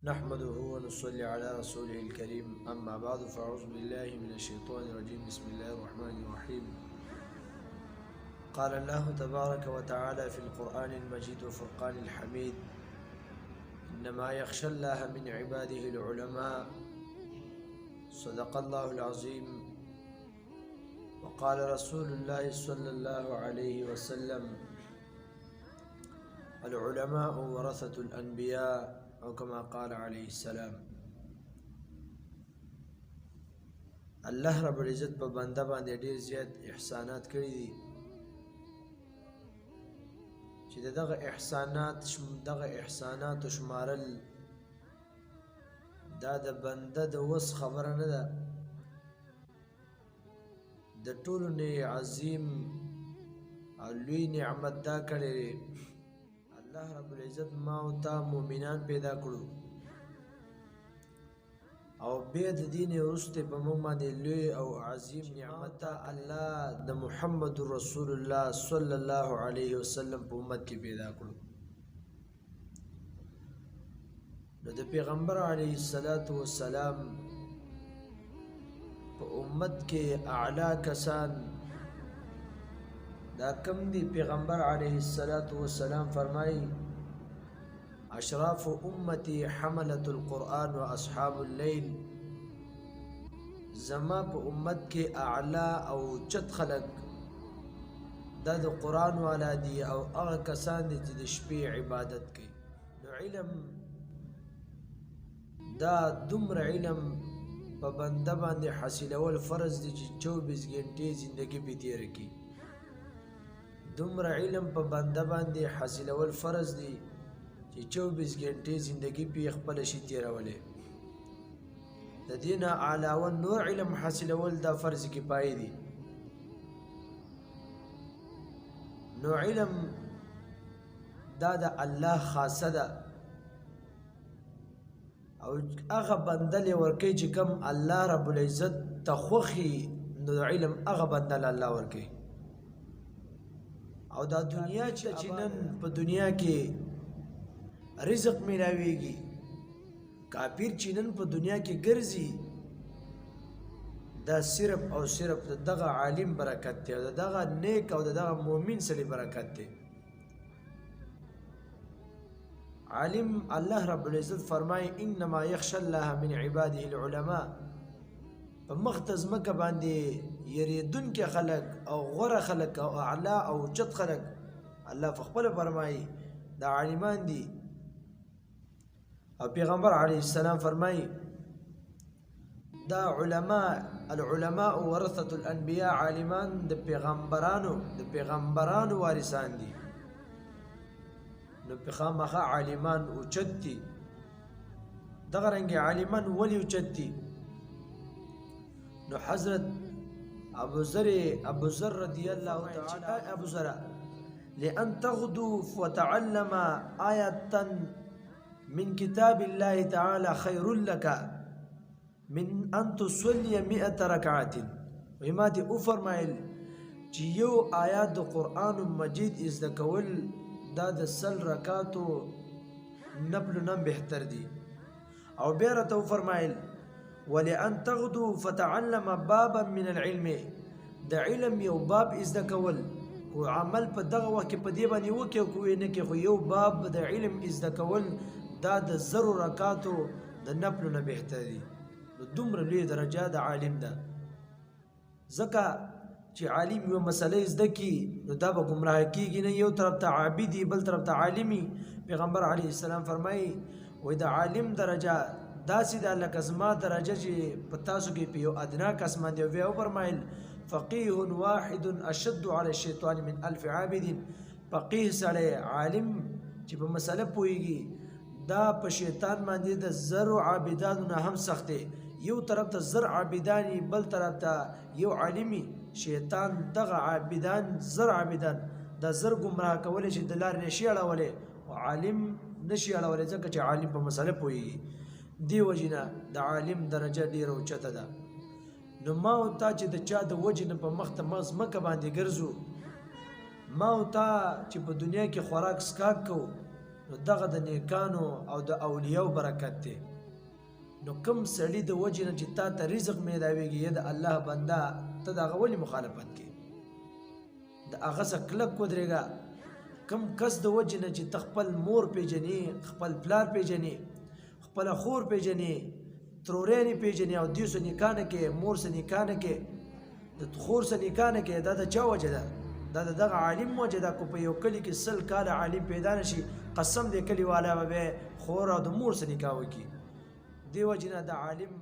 نحمده ونصلي على رسوله الكريم أما بعد فأعوذ بالله من الشيطان الرجيم بسم الله الرحمن الرحيم قال الله تبارك وتعالى في القرآن المجيد وفرقان الحميد إنما يخشى الله من عباده العلماء صدق الله العظيم وقال رسول الله صلى الله عليه وسلم العلماء ورثة الأنبياء او كما قال عليه السلام. الله رب العزت په بنده باندې ډیر زیات احسانات کړی دي چې دغه احسانات شمارل دا د بنده د وس خبره نه ده. د ټولو نه عظیم او لوی نعمت دا کړی الله رب العزت ما او تا مؤمنان پیدا کړو او به د دین ورسته په موږ باندې لوی او عظیم نعمت الله د محمد رسول الله صلی الله علیه وسلم په امت کې پیدا کړو. نو د پیغمبر علیه الصلاۃ والسلام په امت کې اعلی کسان دا کم دی. پیغمبر علیه السلام فرمائی اشراف امتی حملت القرآن و اصحاب اللیل. زما په امت کې اعلی او چت خلق دا د قرآن والا دی او هغه کسان دي چې د شپې عبادت کوي. نو علم دا دومره علم په بنده باندې حاصلول فرض دي چې 24 غنټې زندگی په تیر کی. دومره علم په بنده باندې حاصلول فرض دي چې 24 غنټې زندگی په خپل شي تیرولې. د دینه علاوه نور علم حاصلول دا فرض کفایه دي. نو علم دا د الله خاصه ده او هغه بنده له ورکه چې کم الله رب العزت تخوخي. نو علم هغه بنده الله ورکه او دا دنیا چې نن په دنیا کې رزق ملاويږي، کافر چې نن په دنیا کې ګرځي دا صرف او صرف دغه عالم برکت دی او دغه نیک او دغه مؤمن سره برکت دی. عالم الله رب العزت فرمای انما يخشى الله من عباده العلماء. په مختز مکه باندې یریدون کې خلق او غره خلق او اعلی او چت خلق الله خپل فرمایي دا عالمان دي. او پیغمبر علیه السلام فرمایي دا العلماء ورثة الانبیاء. عالمان د پیغمبرانو وارثان دي. نو پیغمبر عالمان او چت دي. دغه رنګ عالمان ولی او چت دي. نو حضرت ابو ذر رضی الله تعالی ابو ذر لأن تغدو وتعلم آية من كتاب الله تعالى خير لك من أن تصلي 100 ركعة. وما دي فرمایل چې یو آیات د قرآن مجید از کول دا د سل رکعاتو نفل نه بهتر دي. او بیا ته فرمایل ولأن تغدو فتعلم بابا من العلم. د علم یو باب از کول او عمل په دغه وخت په دی باندې وکي او نه کې خو یو باب د علم از کول دا د 0 رکعاتو د نفل نه بهتر دي. نو دومره لوی درجه د عالم ده. ځکه چې عالم یو مسله زده کی نو دا به گمراه کیږي نه. یو طرف ته عابدی بل طرف ته عالمی. پیغمبر علیه السلام فرمایي وای د عالم درجه داسې د لکه زما درجه چې په تاسو کې په یو ادنا کس باندې وی او فرمایل فقيه واحد اشد على الشيطان من 1000 عابد. فقيه سره عالم چې په مسله پويږي دا په شیطان باندې د 0 عابدانو نه هم سخت دی. یو طرف ته 0 عابدانی بل طرف ته یو عالمی. شیطان دغه عابدان 0 عابدان د 0 گمراه کول چې د لار نشي اړولې او عالم نشي اړولې ځکه چې عالم په مسله پويږي. دی وجنه د عالم درجه ډیره اوچته ده. نو ما او تا چې د چا د وجنه په مخ ته مزمکه باندې ګرځو، ما او تا چې په دنیا کې خوراک سکاک کو، نو نو دغه د نیکانو او د اولیاو برکت دی نو کم سړي د وجې نه چې تا ته رزق میلاویږي یا د الله بنده ته د هغه ولې مخالفت کوې د هغه څخه کلک ودرېږه کم کس د وجې نه چې ته خپل مور پیژنې خپل پلار پیژنې خپله خور پیژنې ترورینې پیژنې او دوی سره نکاح نه کوې مور سره نکاح نه کوې د خور سره نکاح نه کوې دا د چا وجه ده دا د دغه عالم وجه ده که په یو کلي کې 100 کاله عالم پیدا نه شي قسم دی کلي والا به خور او د مور سره نکاح وکړي دې وجې نه د عالم